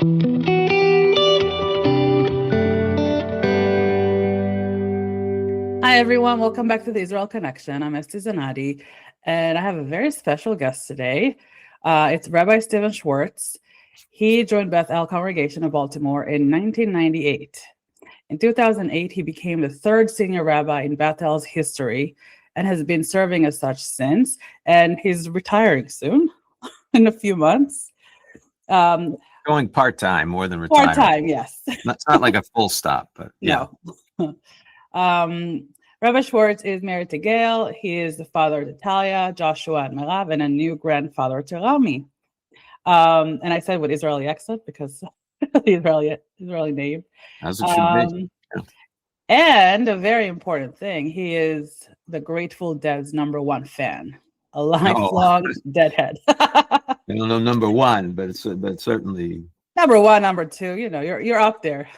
Hi, everyone. Welcome back to the Israel Connection. I'm Esti Zenati, and I have a very special guest today. It's Rabbi Steven Schwartz. He joined Beth congregation in Baltimore in 1998. In 2008, he became the third senior rabbi in Bethel's history and has been serving as such since. And he's retiring soon, in a few months. Going part-time more than retiring. Part-time, yes. It's not like a full stop, but yeah. No. Rabbi Schwartz is married to Gail. He is the father to Talia, Joshua, and Merav, and a new grandfather to Rami. And I said with Israeli accent because the Israeli name. As it should be. Yeah. And a very important thing, he is the Grateful Dead's #1 fan, a lifelong Deadhead. I don't know number one, but certainly number one, number two. You know, you're up there.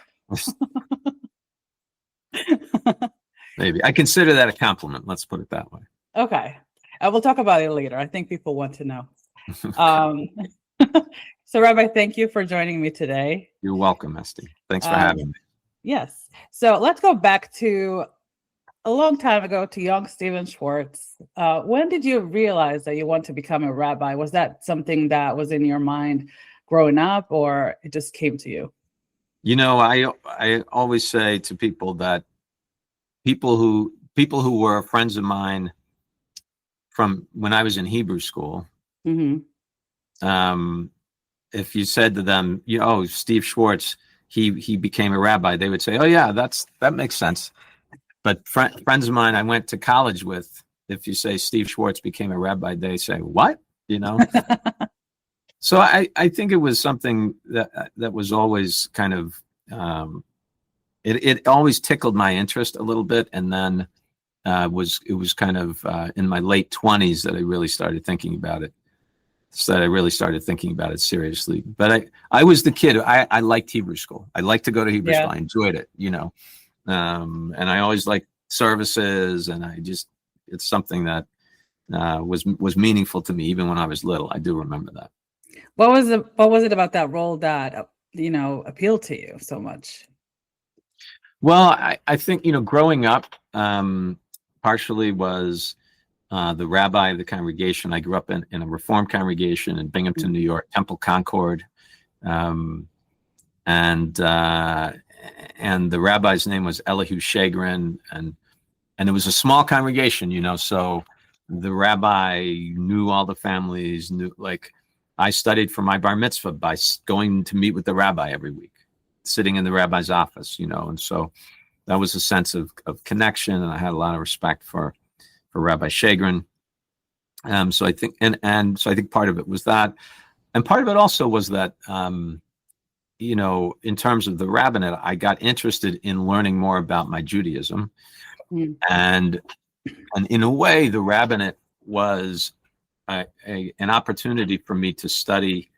Maybe I consider that a compliment. Let's put it that way. Okay, we'll talk about it later. I think people want to know. So, Rabbi, thank you for joining me today. You're welcome, Esti. Thanks for having me. Yes. So let's go back to a long time ago to young Steven Schwartz. When did you realize that you want to become a rabbi? Was that something that was in your mind growing up, or it just came to you? You know, I always say to people that people who were friends of mine from when I was in Hebrew school, if you said to them, Steve Schwartz, he became a rabbi, they would say, oh yeah, that makes sense. But friends of mine I went to college with, if you say Steve Schwartz became a rabbi, they say, what? So I think it was something that was always kind of, it always tickled my interest a little bit. And then it was kind of in my late 20s that I really started thinking about it. So that I really started thinking about it seriously. But I was the kid. I liked Hebrew school. I liked to go to Hebrew school. I enjoyed it, and I always liked services. And it's something that was meaningful to me even when I was little. I do remember that. What was it about that role that appealed to you so much? Well, I think growing up, partially was the rabbi of the congregation. I grew up in a Reformed congregation in Binghamton, New York, Temple Concord, and the rabbi's name was Elihu Shagrin, and it was a small congregation, so the rabbi knew all the families. I studied for my bar mitzvah by going to meet with the rabbi every week, sitting in the rabbi's office, and so that was a sense of connection, and I had a lot of respect for Rabbi Shagrin. So I think, so I think part of it was that, and part of it also was that, in terms of the rabbinate, I got interested in learning more about my Judaism, and in a way, the rabbinate was an opportunity for me to study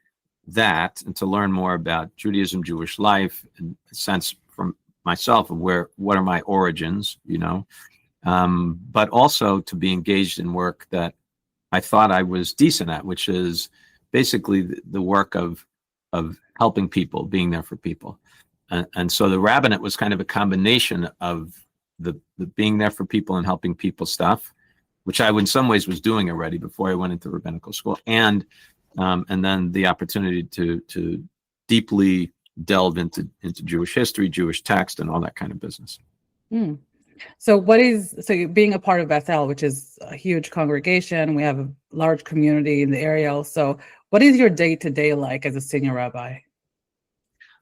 that and to learn more about Judaism, Jewish life, and a sense from myself of what are my origins, but also to be engaged in work that I thought I was decent at, which is basically the work of helping people, being there for people. And so the rabbinate was kind of a combination of the being there for people and helping people stuff, which I in some ways was doing already before I went into rabbinical school, and then the opportunity to deeply delve into Jewish history, Jewish text, and all that kind of business. So being a part of Bethel, which is a huge congregation, we have a large community in the area. So what is your day-to-day like as a senior rabbi?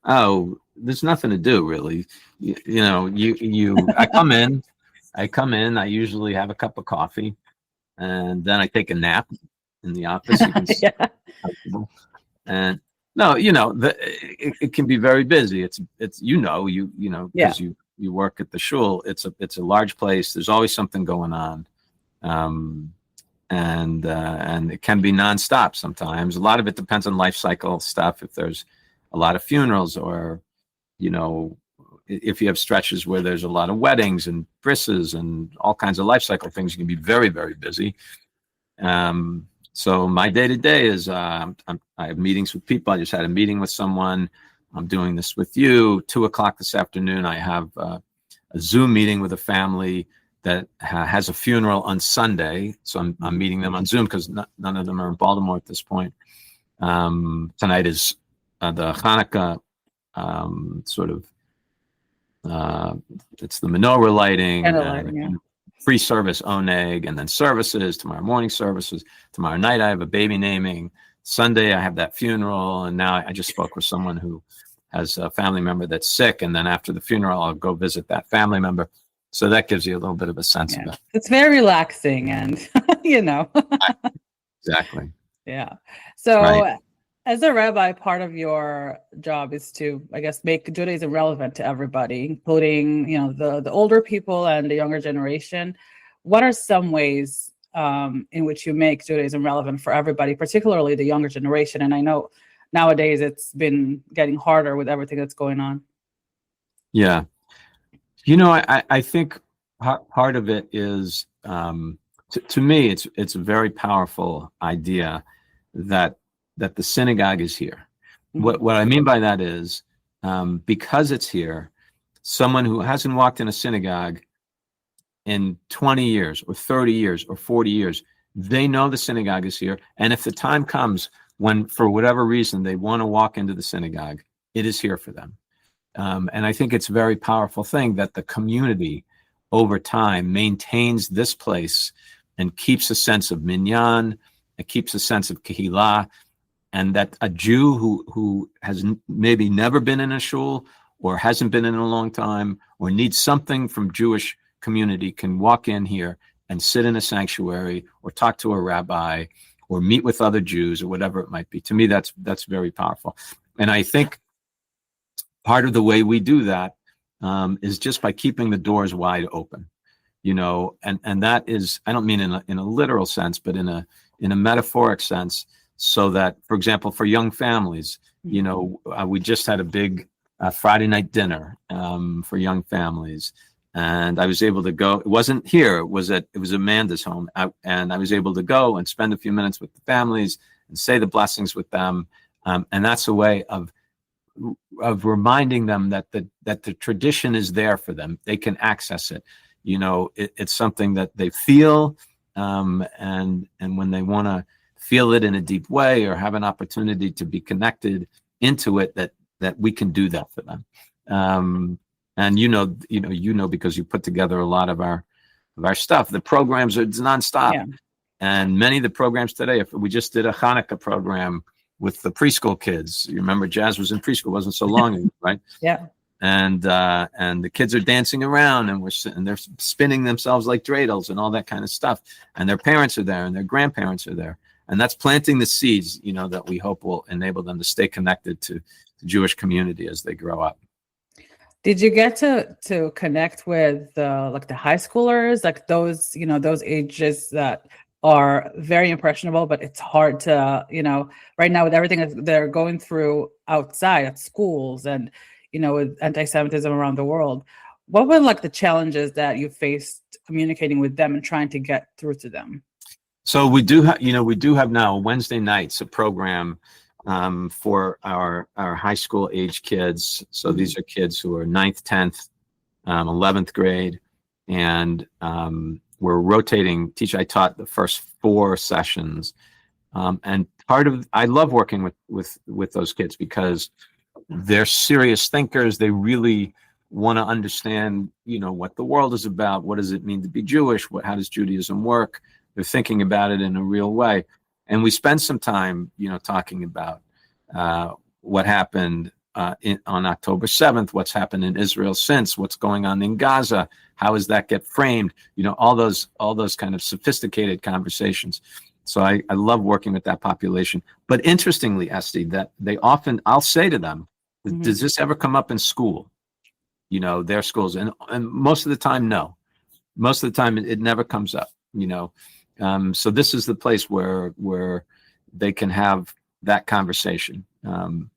Oh, there's nothing to do really. I come in, I usually have a cup of coffee, and then I take a nap in the office. You can and no, it can be very busy. It's because you work at the shul. It's a large place. There's always something going on, and it can be nonstop sometimes. A lot of it depends on life cycle stuff. If there's a lot of funerals, or if you have stretches where there's a lot of weddings and brisses and all kinds of life cycle things, you can be very, very busy. So my day to day is I have meetings with people. I just had a meeting with someone I'm doing this with you. 2:00 this afternoon, I have a Zoom meeting with a family that has a funeral on Sunday. So I'm meeting them on Zoom because none of them are in Baltimore at this point. Tonight is the Hanukkah sort of, it's the menorah lighting, and free service oneg, and then services, tomorrow morning services. Tomorrow night I have a baby naming. Sunday I have that funeral, and now I just spoke with someone who has a family member that's sick, and then after the funeral I'll go visit that family member. So that gives you a little bit of a sense of it. It's very relaxing, and Exactly. Yeah. So as a rabbi, part of your job is to, I guess, make Judaism relevant to everybody, including, the older people and the younger generation. What are some ways in which you make Judaism relevant for everybody, particularly the younger generation? And I know nowadays it's been getting harder with everything that's going on. Yeah. I think part of it is, to me, it's a very powerful idea that the synagogue is here. Mm-hmm. What I mean by that is, because it's here, someone who hasn't walked in a synagogue in 20 years or 30 years or 40 years, they know the synagogue is here. And if the time comes when, for whatever reason, they want to walk into the synagogue, it is here for them. And I think it's a very powerful thing that the community over time maintains this place and keeps a sense of minyan, it keeps a sense of kehillah, and that a Jew who has maybe never been in a shul or hasn't been in a long time or needs something from Jewish community can walk in here and sit in a sanctuary or talk to a rabbi or meet with other Jews or whatever it might be. To me, that's very powerful. And I think part of the way we do that is just by keeping the doors wide open, and that is, I don't mean in a literal sense, but in a metaphoric sense, so that, for example, for young families, we just had a big Friday night dinner for young families, and I was able to go. It wasn't here; it was Amanda's home, and I was able to go and spend a few minutes with the families and say the blessings with them, and that's a way of reminding them that the tradition is there for them. They can access it. It's something that they feel, and when they want to feel it in a deep way or have an opportunity to be connected into it, that we can do that for them. And because you put together a lot of our stuff, the programs are nonstop, and many of the programs today. If we just did a Hanukkah program with the preschool kids. You remember Jazz was in preschool, wasn't so long ago, right? Yeah. And the kids are dancing around and they're spinning themselves like dreidels and all that kind of stuff. And their parents are there and their grandparents are there. And that's planting the seeds, that we hope will enable them to stay connected to the Jewish community as they grow up. Did you get to connect with like the high schoolers, like those ages that are very impressionable, but it's hard to, right now with everything that they're going through outside at schools and, with anti-Semitism around the world? What were like the challenges that you faced communicating with them and trying to get through to them? So we do have now Wednesday nights, a program for our high school age kids. So these are kids who are 9th, 10th, 11th grade, and we're rotating. I taught the first 4 sessions, and I love working with those kids because they're serious thinkers. They really want to understand, what the world is about. What does it mean to be Jewish? How does Judaism work? They're thinking about it in a real way, and we spend some time, talking about what happened on October 7th, what's happened in Israel since, what's going on in Gaza, how does that get framed, all those kind of sophisticated conversations. So I love working with that population. But interestingly, Esti, that I'll say to them, does this ever come up in school? Their schools, and most of the time, no. Most of the time, it never comes up. So this is the place where they can have that conversation. And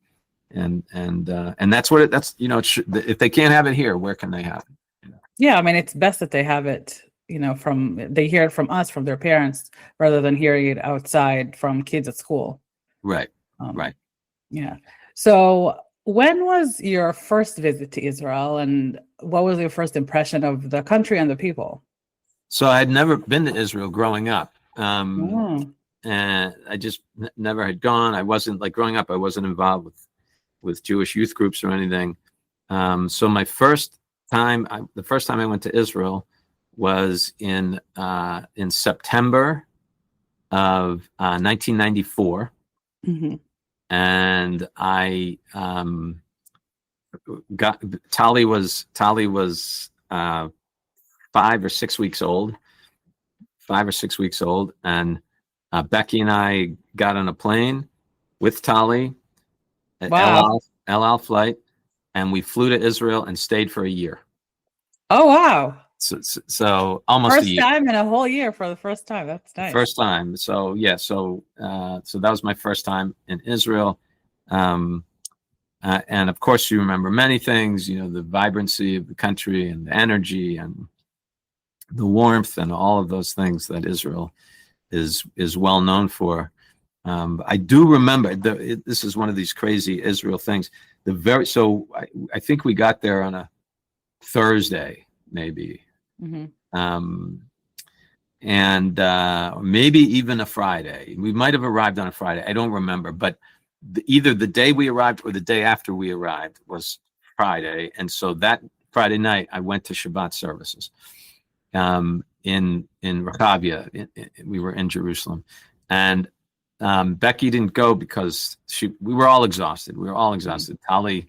that's if they can't have it here, where can they have it? Yeah, I mean, it's best that they have it, they hear it from us, from their parents, rather than hearing it outside from kids at school. Right. Right. Yeah. So When was your first visit to Israel, and what was your first impression of the country and the people? So I had never been to Israel growing up. Oh, And I just never had gone. I wasn't like growing up. I wasn't involved with Jewish youth groups or anything. So my the first time I went to Israel was in September of 1994, hmm. and I got Tali was 5 or 6 weeks old, 5 or 6 weeks old, and Becky and I got on a plane with Tali, an Wow. El Al flight, and we flew to Israel and stayed for a year. Oh, wow. So almost a First year. time in a whole year for the first time. That's nice. First time. So yeah. So that was my first time in Israel, and of course you remember many things. You know, the vibrancy of the country and the energy and the warmth and all of those things that Israel is well known for. I do remember this is one of these crazy Israel things. I think we got there on a Thursday, maybe, Hmm. and maybe even a Friday. We might have arrived on a Friday. I don't remember, but either the day we arrived or the day after we arrived was Friday, and so that Friday night I went to Shabbat services in Rehavia. We were in Jerusalem, and Becky didn't go because we were all exhausted. We were all exhausted. Tali,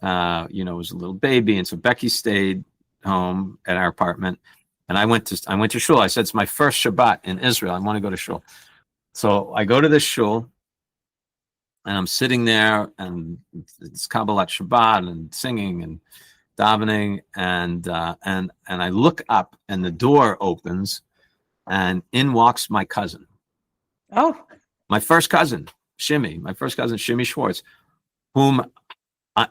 was a little baby, and so Becky stayed home at our apartment, and I went to shul. I said, it's my first Shabbat in Israel. I want to go to shul. So I go to this shul, and I'm sitting there, and it's Kabbalat Shabbat and singing and davening, and I look up, and the door opens, and in walks my cousin. Oh, My first cousin, Shimmy Schwartz, whom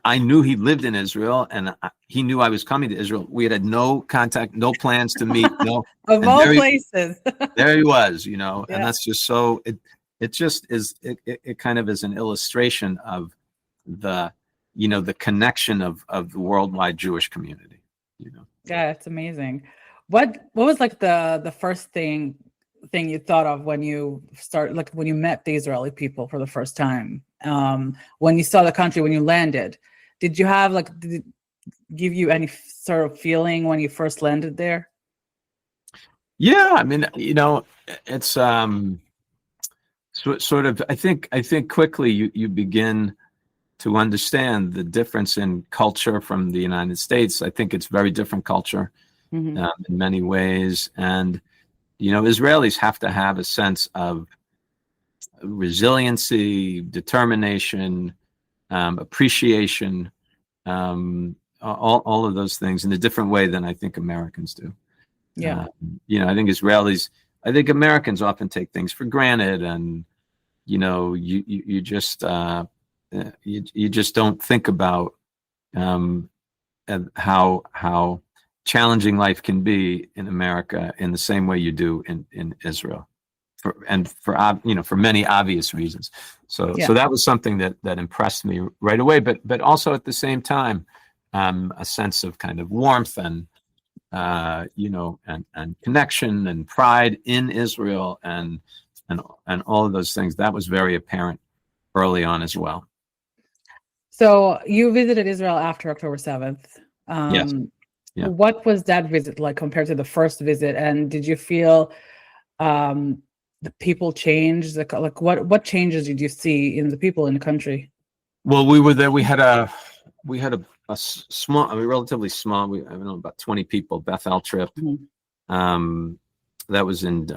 I knew he lived in Israel, and he knew I was coming to Israel. We had no contact, no plans to meet. No, of all places. there he was, and Yeah. that's just so. It just is. It kind of is an illustration of the connection of the worldwide Jewish community. Yeah, it's amazing. What was like the first thing you thought of when you when you met the Israeli people for the first time? When you saw the country, when you landed, did it give you any sort of feeling when you first landed there? Yeah, I mean, it's sort of. I think quickly you begin to understand the difference in culture from the United States. I think it's very different culture in many ways, and Israelis have to have a sense of resiliency, determination, appreciation, all of those things in a different way than I think Americans do. Yeah. I think Americans often take things for granted, and you just don't think about how challenging life can be in America in the same way you do in Israel, for many obvious reasons. So that was something that impressed me right away, but also at the same time, a sense of kind of warmth and connection and pride in Israel and all of those things. That was very apparent early on as well. So you visited Israel after October 7th. Yes. Yeah. What was that visit like compared to the first visit? And did you feel the people changed? Like what changes did you see in the people in the country? Well, we were there. We had a small, relatively small. I don't know, about 20 people. Beth trip. That was in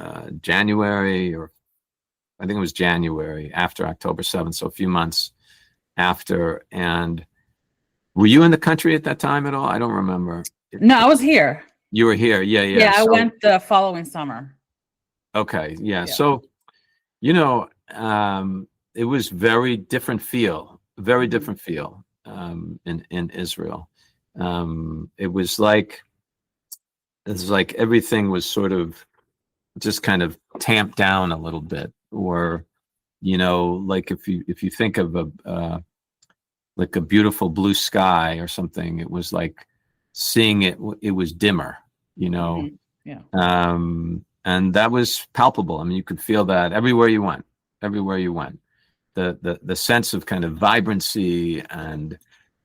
January, or I think it was January after October 7th, so a few months after. And were you in the country at that time at all? I don't remember. No, I was here. You were here, yeah. Yeah, I went the following summer. Okay, yeah. So, it was very different feel in Israel. It was like everything was sort of just kind of tamped down a little bit, or like if you think of like a beautiful blue sky or something. It was like seeing it. It was dimmer, you know. Yeah. And that was palpable. I mean, you could feel that everywhere you went. Everywhere you went, the sense of kind of vibrancy and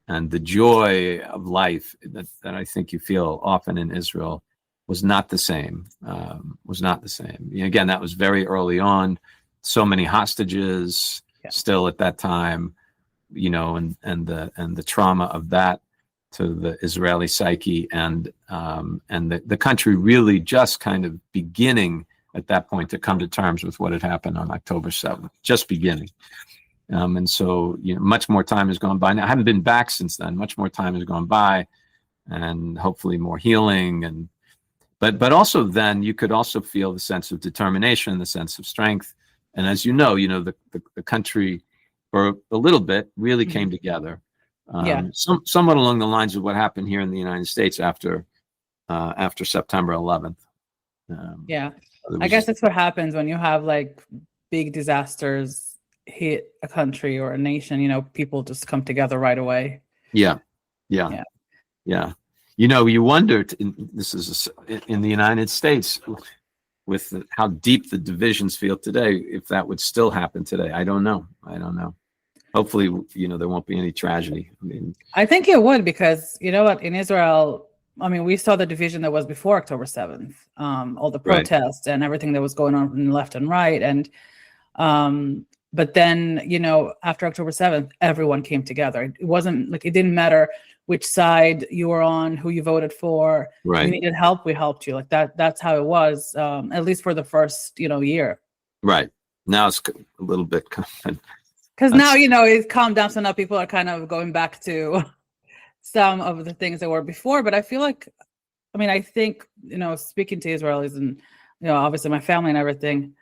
the joy of life that I think you feel often in Israel was not the same. Was not the same. Again, that was very early on. So many hostages still at that time, you know, and the trauma of that to the Israeli psyche, and the country really just kind of beginning at that point to come to terms with what had happened on October 7th, just beginning. And so, you know, much more time has gone by. Now, I haven't been back since then. Much more time has gone by, and hopefully more healing. But also then you could also feel the sense of determination, the sense of strength. And as you know, the country for a little bit really came together. Somewhat along the lines of what happened here in the United States after September 11th. I guess that's what happens when you have like big disasters hit a country or a nation. You know, people just come together right away. Yeah. You know, you wonder. This is in the United States with how deep the divisions feel today. If that would still happen today, I don't know. Hopefully, you know, there won't be any tragedy. I mean, I think it would, because you know what, in Israel, I mean, we saw the division that was before October 7th, all the protests and everything that was going on left and right. And, but then, you know, after October 7th, everyone came together. It wasn't like, it didn't matter which side you were on, who you voted for. Right. You needed help, we helped you. Like that's how it was, at least for the first, you know, year. Right. Now it's a little bit. Because now, you know, it's calmed down. So now people are kind of going back to some of the things that were before. But I feel like, I mean, I think, you know, speaking to Israelis and, you know, obviously my family and everything,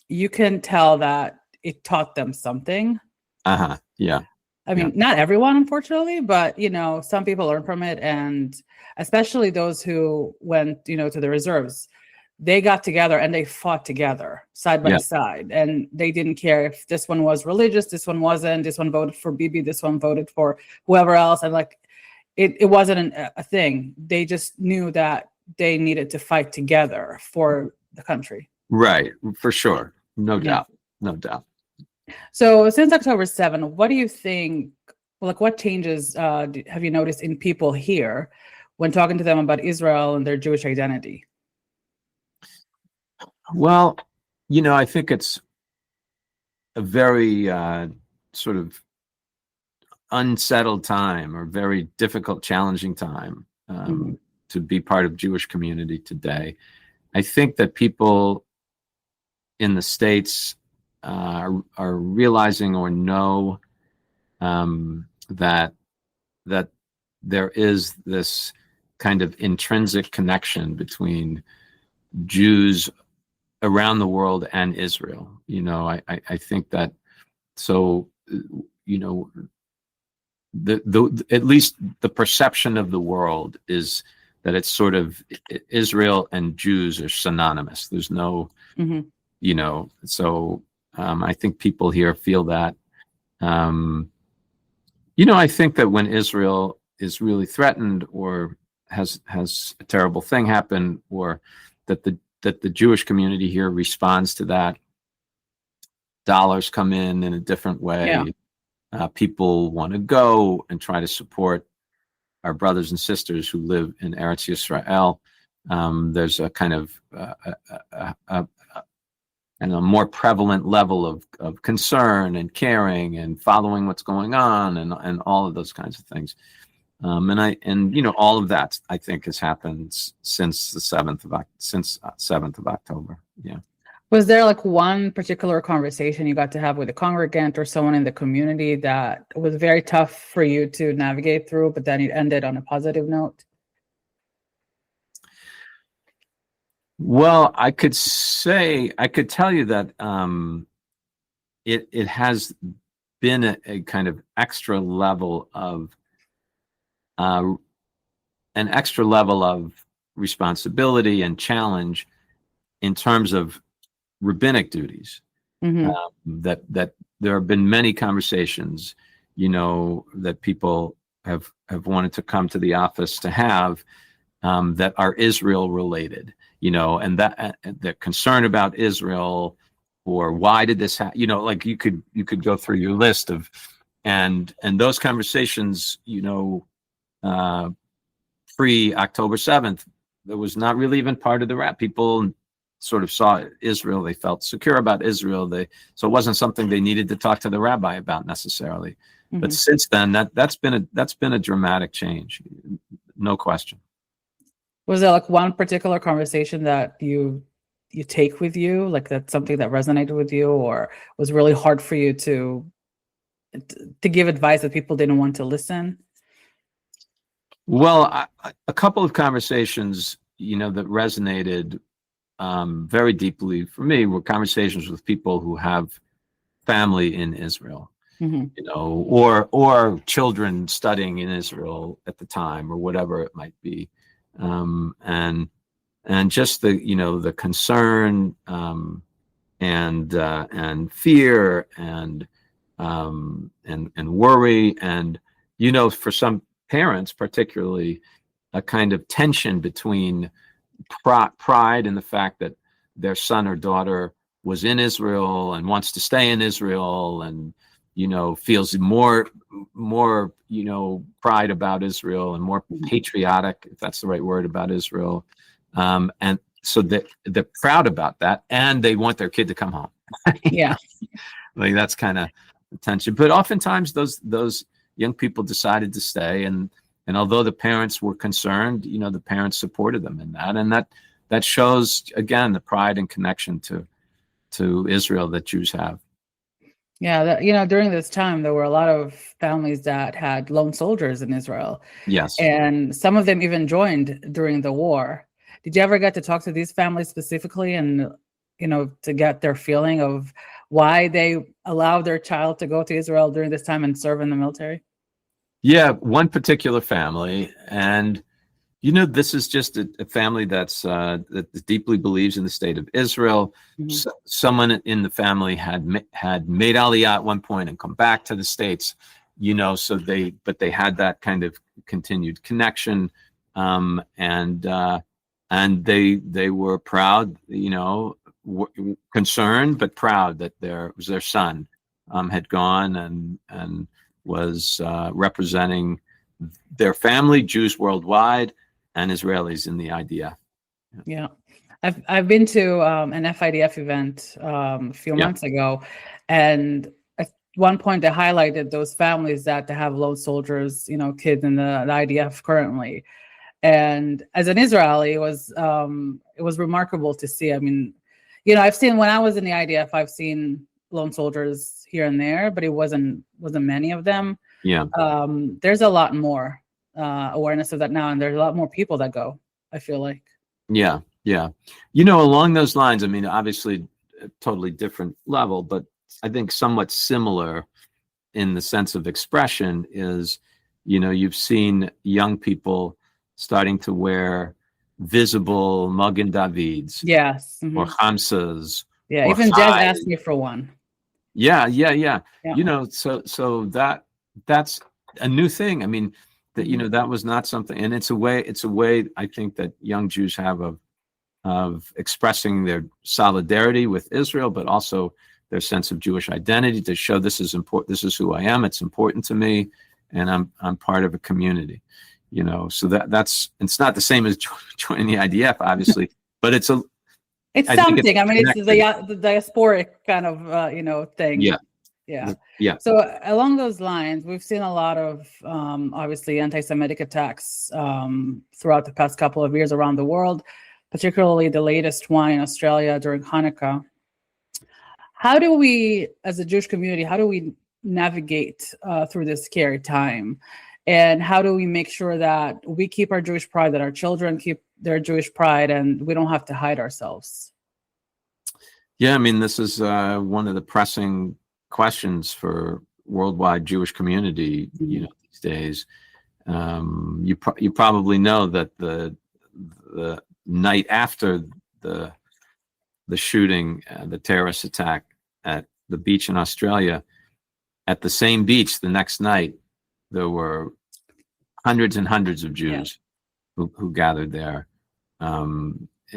you can tell that it taught them something. Yeah. I mean, not everyone, unfortunately, but, you know, some people learn from it. And especially those who went, you know, to the reserves, they got together and they fought together side by side. And they didn't care if this one was religious, this one wasn't, this one voted for Bibi, this one voted for whoever else. And like, it wasn't a thing. They just knew that they needed to fight together for the country. Right. For sure. No doubt. So since October 7th, what do you think, like what changes have you noticed in people here when talking to them about Israel and their Jewish identity? Well, you know, I think it's a very sort of unsettled time, or very difficult, challenging time to be part of Jewish community today. I think that people in the States are realizing or know that there is this kind of intrinsic connection between Jews around the world and Israel. You know, I think that, so, you know, the at least the perception of the world is that it's sort of Israel and Jews are synonymous. There's no, you know, so I think people here feel that. You know, I think that when Israel is really threatened or has a terrible thing happen, or that the Jewish community here responds to that, dollars come in a different way. People want to go and try to support our brothers and sisters who live in Eretz Yisrael. There's a kind of and a more prevalent level of concern and caring and following what's going on and all of those kinds of things. And you know, all of that I think has happened since 7th of October. Yeah. Was there like one particular conversation you got to have with a congregant or someone in the community that was very tough for you to navigate through, but then it ended on a positive note? Well, I could tell you that it has been a kind of extra level of responsibility and challenge in terms of rabbinic duties. That there have been many conversations that people have wanted to come to the office to have, that are Israel related, and that they're concerned about Israel, or why did this happen? Like you could go through your list of, and those conversations, pre October 7th, that was not really even part of the rap. People sort of saw Israel. They felt secure about Israel. So it wasn't something they needed to talk to the rabbi about necessarily. Mm-hmm. But since then, that's been a dramatic change, no question. Was there like one particular conversation that you take with you, like that's something that resonated with you, or was really hard for you to give advice that people didn't want to listen? Well, a couple of conversations, that resonated very deeply for me were conversations with people who have family in Israel, mm-hmm. Or children studying in Israel at the time, or whatever it might be, and just the concern and fear and worry, and for some parents particularly, a kind of tension between pride in the fact that their son or daughter was in Israel and wants to stay in Israel, and feels more pride about Israel, and more patriotic, if that's the right word, about Israel, and so they're proud about that, and they want their kid to come home. Yeah. Like that's kind of the tension. But oftentimes those young people decided to stay, and although the parents were concerned, the parents supported them in that, and that shows again the pride and connection to Israel that Jews have. Yeah, during this time there were a lot of families that had lone soldiers in Israel. Yes, and some of them even joined during the war. Did you ever get to talk to these families specifically, and to get their feeling of why they allowed their child to go to Israel during this time and serve in the military? Yeah, one particular family, and this is just a family that deeply believes in the state of Israel. Mm-hmm. So, someone in the family had made Aliyah at one point and come back to the States, so they had that kind of continued connection, and they were proud, concerned but proud that their son had gone and was representing their family, Jews worldwide, and Israelis in the IDF. Yeah, I've been to an FIDF event a few months ago, and at one point they highlighted those families that have lone soldiers, kids in the IDF currently. And as an Israeli, it was remarkable to see. I mean, I've seen, when I was in the IDF, I've seen lone soldiers here and there, but it wasn't many of them. Yeah. There's a lot more awareness of that now, and there's a lot more people that go, I feel like. Yeah. Along those lines, I mean, obviously a totally different level, but I think somewhat similar in the sense of expression is, you've seen young people starting to wear visible Magen Davids. Yes. Mm-hmm. Or Hamsas. Yeah, even Jez asked me for one. Yeah. So that's a new thing. I mean, that that was not something, and it's a way I think that young Jews have of expressing their solidarity with Israel, but also their sense of Jewish identity, to show this is important. This is who I am. It's important to me, and I'm part of a community. So it's not the same as joining the IDF, obviously, but it's something. I mean, it's the diasporic kind of thing. Yeah. So along those lines, we've seen a lot of obviously anti-Semitic attacks throughout the past couple of years around the world, particularly the latest one in Australia during Hanukkah. How do we, as a Jewish community, navigate through this scary time? And how do we make sure that we keep our Jewish pride, that our children keep their Jewish pride, and we don't have to hide ourselves? Yeah, I mean, this is one of the pressing questions for worldwide Jewish community, these days. You probably know that the night after the shooting, the terrorist attack at the beach in Australia, at the same beach the next night, there were hundreds and hundreds of Jews who gathered there.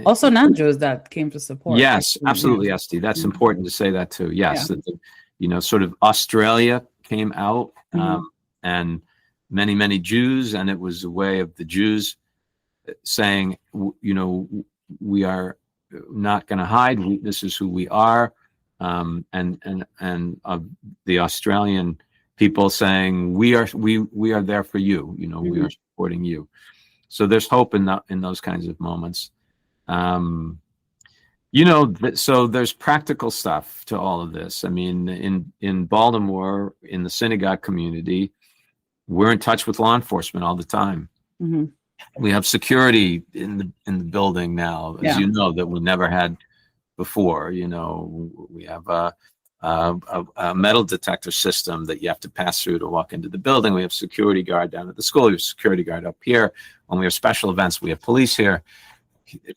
Also non-Jews that came to support. Yes, absolutely, Esti. That's important to say that too. Yes, that sort of Australia came out, and many Jews, and it was a way of the Jews saying, we are not going to hide. This is who we are, and of the Australian people saying, we are there for you. We are supporting you. So there's hope in those kinds of moments. So there's practical stuff to all of this. I mean, in Baltimore, in the synagogue community, we're in touch with law enforcement all the time. Mm-hmm. We have security in the building now, as you know, that we never had before. We have a metal detector system that you have to pass through to walk into the building. We have security guard down at the school. We have security guard up here. When we have special events, we have police here.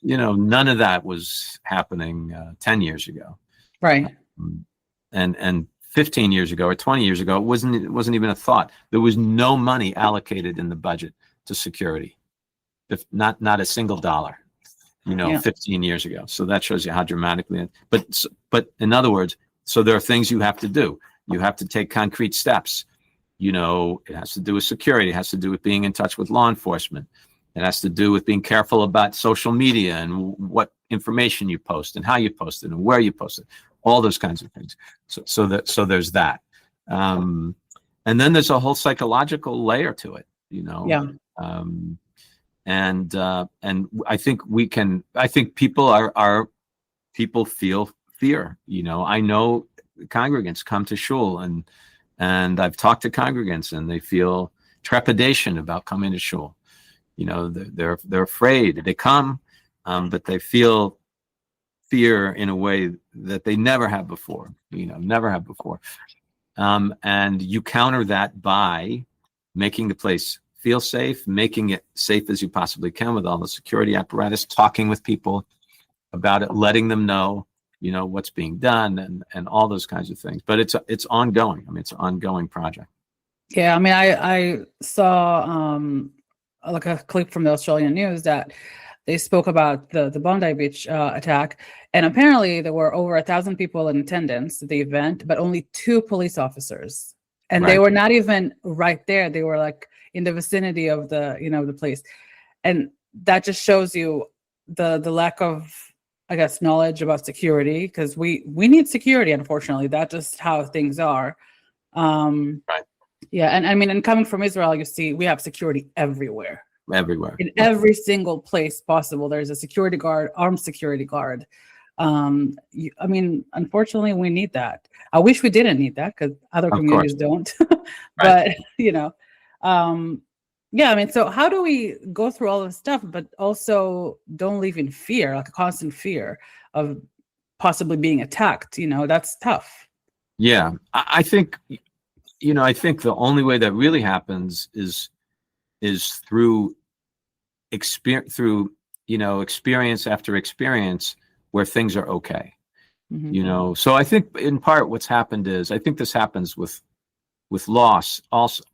None of that was happening 10 years ago. Right. And 15 years ago or 20 years ago, it wasn't even a thought. There was no money allocated in the budget to security. If not a single dollar, 15 years ago. So that shows you how dramatically. But in other words, so there are things you have to do. You have to take concrete steps. It has to do with security. It has to do with being in touch with law enforcement. It has to do with being careful about social media and what information you post and how you post it and where you post it, all those kinds of things. So there's that. And then there's a whole psychological layer to it, and I think people feel fear. I know congregants come to shul and I've talked to congregants and they feel trepidation about coming to shul. They're afraid. They come, but they feel fear in a way that they never have before. And you counter that by making the place feel safe, making it safe as you possibly can with all the security apparatus, talking with people about it, letting them know, what's being done and all those kinds of things. But it's ongoing. It's an ongoing project. Yeah, I saw like a clip from the Australian news that they spoke about the Bondi Beach attack, and apparently there were over 1,000 people in attendance at the event, but only 2 police officers, and they were not even right there. They were like in the vicinity of the place, and that just shows you the lack of, I guess, knowledge about security, because we need security. Unfortunately, that's just how things are. Yeah, and and coming from Israel, you see, we have security everywhere. In every single place possible, there's a security guard, armed security guard. Unfortunately, we need that. I wish we didn't need that because other communities don't. But so how do we go through all this stuff, but also don't live in fear, like a constant fear of possibly being attacked? That's tough. Yeah, I think. I think the only way that really happens is through experience after experience where things are okay. Mm-hmm. So I think in part what's happened is, I think this happens with loss also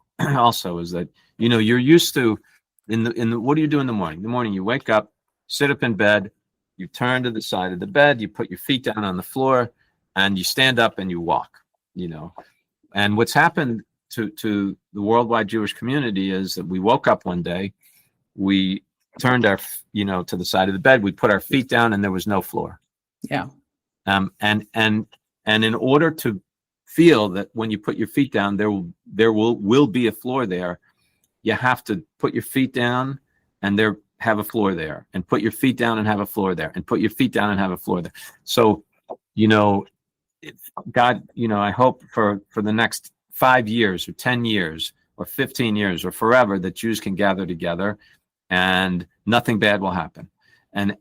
is that, you're used to what do you do in the morning? In the morning, you wake up, sit up in bed, you turn to the side of the bed, you put your feet down on the floor, and you stand up and you walk, And what's happened to the worldwide Jewish community is that we woke up one day, we turned our, to the side of the bed, we put our feet down, and there was no floor. Yeah. And in order to feel that when you put your feet down, there will be a floor there, you have to put your feet down and have a floor there, and put your feet down and have a floor there, and put your feet down and have a floor there. So, God, I hope for the next 5 years or 10 years or 15 years or forever that Jews can gather together and nothing bad will happen. And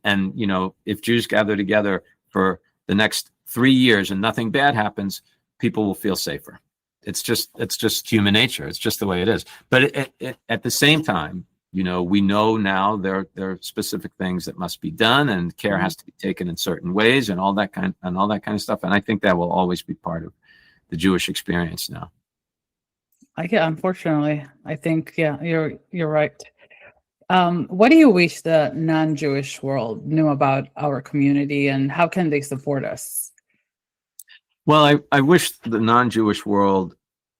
if Jews gather together for the next 3 years and nothing bad happens, people will feel safer. It's just human nature. It's just the way it is. But at the same time, we know now there are specific things that must be done, and care has to be taken in certain ways, and all that kind of stuff. And I think that will always be part of the Jewish experience now. Unfortunately, I think, yeah, you're right. What do you wish the non-Jewish world knew about our community, and how can they support us? Well, I wish the non-Jewish world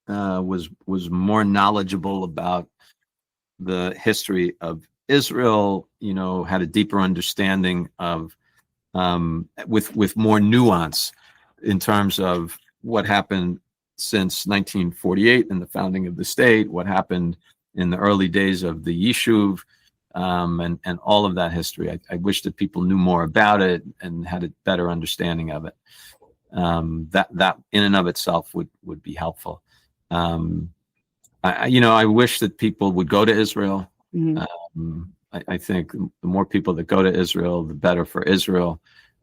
was more knowledgeable about the history of Israel. Had a deeper understanding of with more nuance in terms of what happened since 1948 and the founding of the state, what happened in the early days of the Yishuv, and all of that history. I wish that people knew more about it and had a better understanding of it. That in and of itself would be helpful. I wish that people would go to Israel. Mm-hmm. I think the more people that go to Israel, the better for Israel,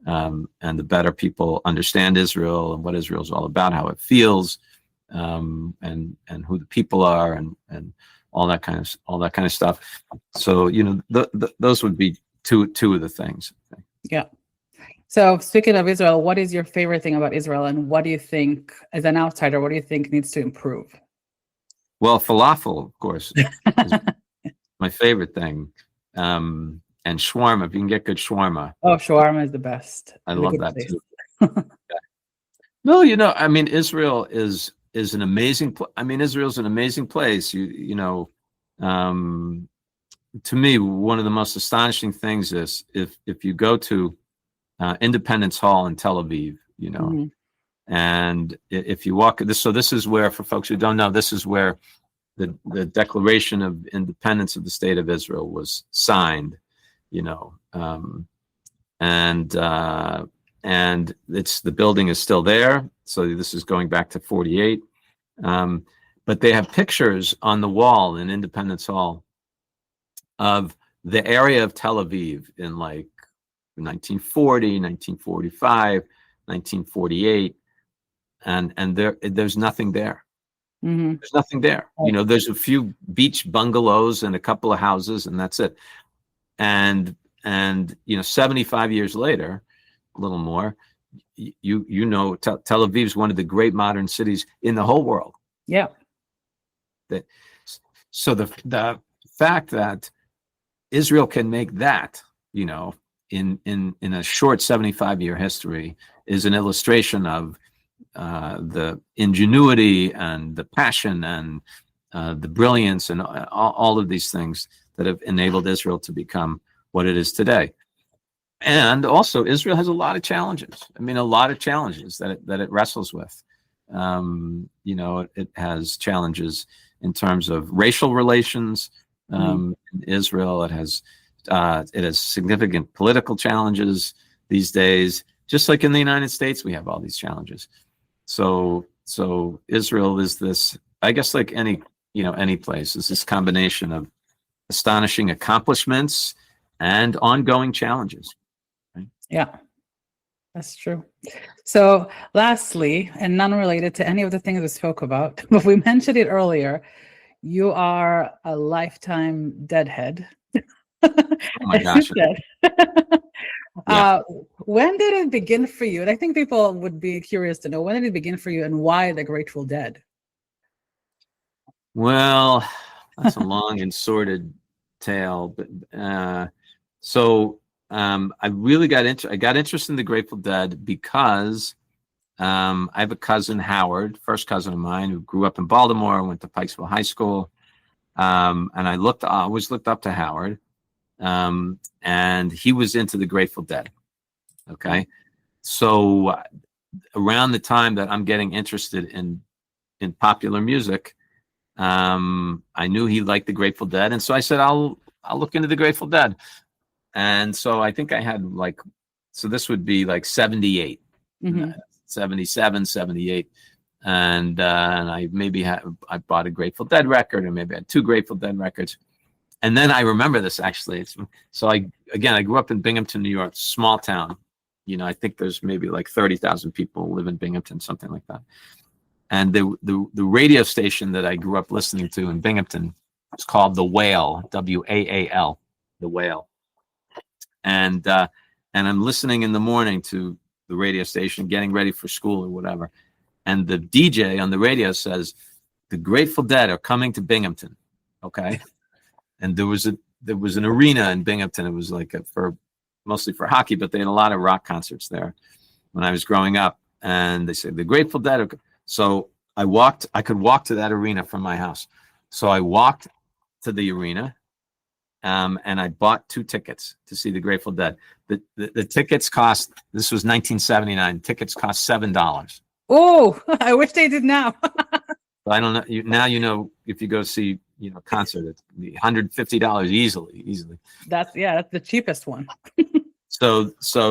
and the better people understand Israel and what Israel is all about, how it feels, and who the people are, and all that kind of stuff. So those would be two of the things. Yeah. So speaking of Israel, what is your favorite thing about Israel, and what do you think, as an outsider, what do you think needs to improve? Well, falafel, of course, is my favorite thing. And shawarma, if you can get good shawarma. Oh, shawarma is the best. I love that too. No, I mean, Israel is an amazing. Israel's an amazing place. To me, one of the most astonishing things is if you go to Independence Hall in Tel Aviv, Mm-hmm. and if you walk this, so this is where, for folks who don't know, this is where the Declaration of Independence of the State of Israel was signed, and it's the building is still there. So this is going back to 48. But they have pictures on the wall in Independence Hall of the area of Tel Aviv in like 1940, 1945, 1948, and there's nothing there. Mm-hmm. There's nothing there. There's a few beach bungalows and a couple of houses, and that's it. And 75 years later, a little more, Tel Aviv is one of the great modern cities in the whole world. Yeah. So the fact that Israel can make that, in a short 75-year history, is an illustration of the ingenuity and the passion and the brilliance and all of these things that have enabled Israel to become what it is today. And also, Israel has a lot of challenges. A lot of challenges that it wrestles with. It has challenges in terms of racial relations. In Israel, it has significant political challenges these days. Just like in the United States, we have all these challenges. So Israel is this, I guess, like any place, is this combination of astonishing accomplishments and ongoing challenges. Right? Yeah, that's true. So lastly, and non-related to any of the things we spoke about, but we mentioned it earlier, you are a lifetime deadhead. Oh my gosh. Yeah. When did it begin for you? And I think people would be curious to know, when did it begin for you and why the Grateful Dead? Well, that's a long and sordid tale, but I really got interested in the Grateful Dead because I have a cousin, Howard, first cousin of mine, who grew up in Baltimore, went to Pikesville High School, and I always looked up to Howard, and he was into the Grateful Dead. Okay, so around the time that I'm getting interested in popular music, I knew he liked the Grateful Dead, and so I said, I'll look into the Grateful Dead. And so I think I had so this would be like 78, 77, 78. And I I bought a Grateful Dead record, or maybe I had two Grateful Dead records. And then I remember this actually. I grew up in Binghamton, New York, small town. I think there's maybe like 30,000 people live in Binghamton, something like that. And the radio station that I grew up listening to in Binghamton was called The Whale, WAAL, The Whale. And I'm listening in the morning to the radio station, getting ready for school or whatever. And the DJ on the radio says, the Grateful Dead are coming to Binghamton. Okay. And there was an arena in Binghamton. It was like mostly for hockey, but they had a lot of rock concerts there when I was growing up. And they said, the Grateful Dead are. So I could walk to that arena from my house. So I walked to the arena, and I bought 2 tickets to see the Grateful Dead. The tickets cost, this was 1979, tickets cost $7. Oh, I wish they did now. I don't know. Now you know, if you go see, concert, it's $150 easily. That's the cheapest one. So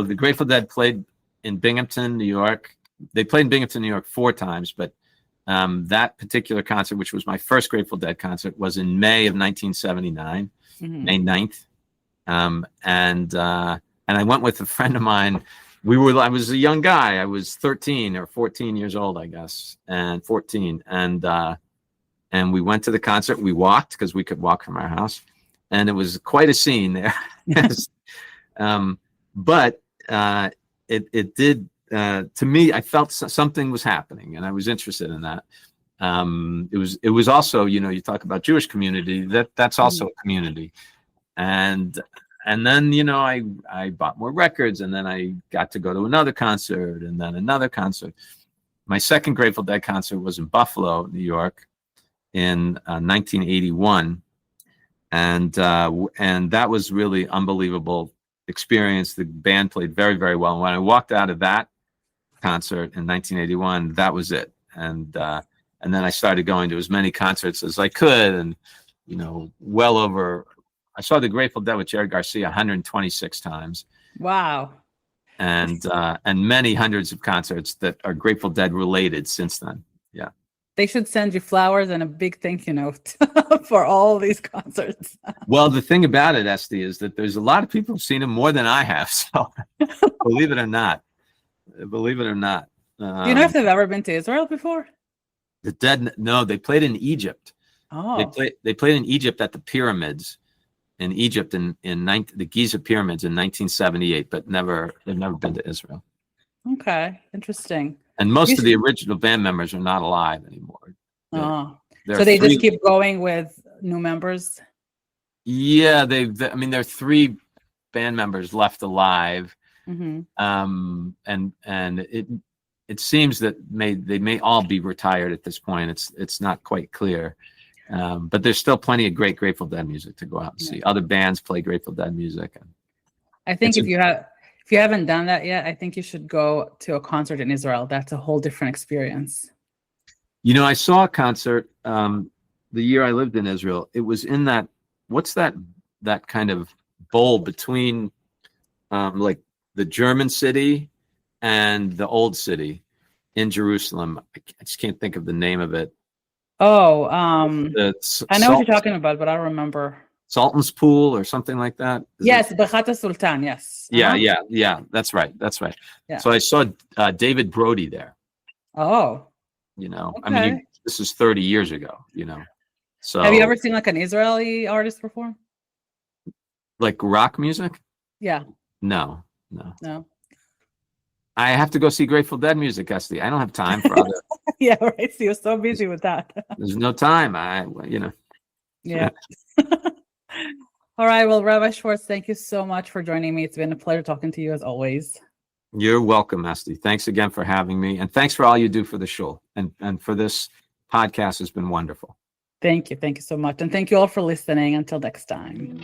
the Grateful Dead played in Binghamton, New York. They played in Binghamton, New York 4 times, but that particular concert, which was my first Grateful Dead concert, was in May of 1979, May 9th. And I went with a friend of mine. I was a young guy. I was 13 or 14 years old, I guess, and 14. And we went to the concert. We walked because we could walk from our house, and it was quite a scene there. But it did, to me, I felt something was happening, and I was interested in that. It was also, you talk about Jewish community, that's also a community. And then, I bought more records, and then I got to go to another concert, and then another concert. My second Grateful Dead concert was in Buffalo, New York, in 1981, and that was really unbelievable experience. The band played very, very well. And when I walked out of that concert in 1981, that was it. And then I started going to as many concerts as I could, and well over. I saw the Grateful Dead with Jerry Garcia 126 times. Wow. And many hundreds of concerts that are Grateful Dead related since then. Yeah. They should send you flowers and a big thank you note for all these concerts. Well, the thing about it, Esti, is that there's a lot of people who've seen them more than I have. So believe it or not. Do you know if they've ever been to Israel before? The Dead, no, they played in Egypt. Oh. They played in Egypt at the pyramids. In Egypt in the Giza pyramids in 1978, but they've never been to Israel. Okay, interesting. And most of the original band members are not alive anymore. So they just keep going with new members? Yeah, there are 3 band members left alive. Mm-hmm. And it seems that they may all be retired at this point. It's not quite clear. But there's still plenty of great Grateful Dead music to go out and see. Other bands play Grateful Dead music. I think if you haven't done that yet, I think you should go to a concert in Israel. That's a whole different experience. I saw a concert the year I lived in Israel. It was in what's that kind of bowl between like the German city and the old city in Jerusalem. I just can't think of the name of it. Oh, I know what you're talking about, but I don't remember. Sultan's Pool or something like that. Yes, Bechat Sultan. Yes. Yeah. That's right. Yeah. So I saw David Brody there. Oh. Okay. This is 30 years ago. So have you ever seen like an Israeli artist perform? Like rock music? Yeah. No. I have to go see Grateful Dead music, Esti. I don't have time for other. Yeah, right. So you're so busy with that. There's no time. Yeah. All right. Well, Rabbi Schwartz, thank you so much for joining me. It's been a pleasure talking to you as always. You're welcome, Esti. Thanks again for having me. And thanks for all you do for the shul. And for this podcast has been wonderful. Thank you. Thank you so much. And thank you all for listening. Until next time.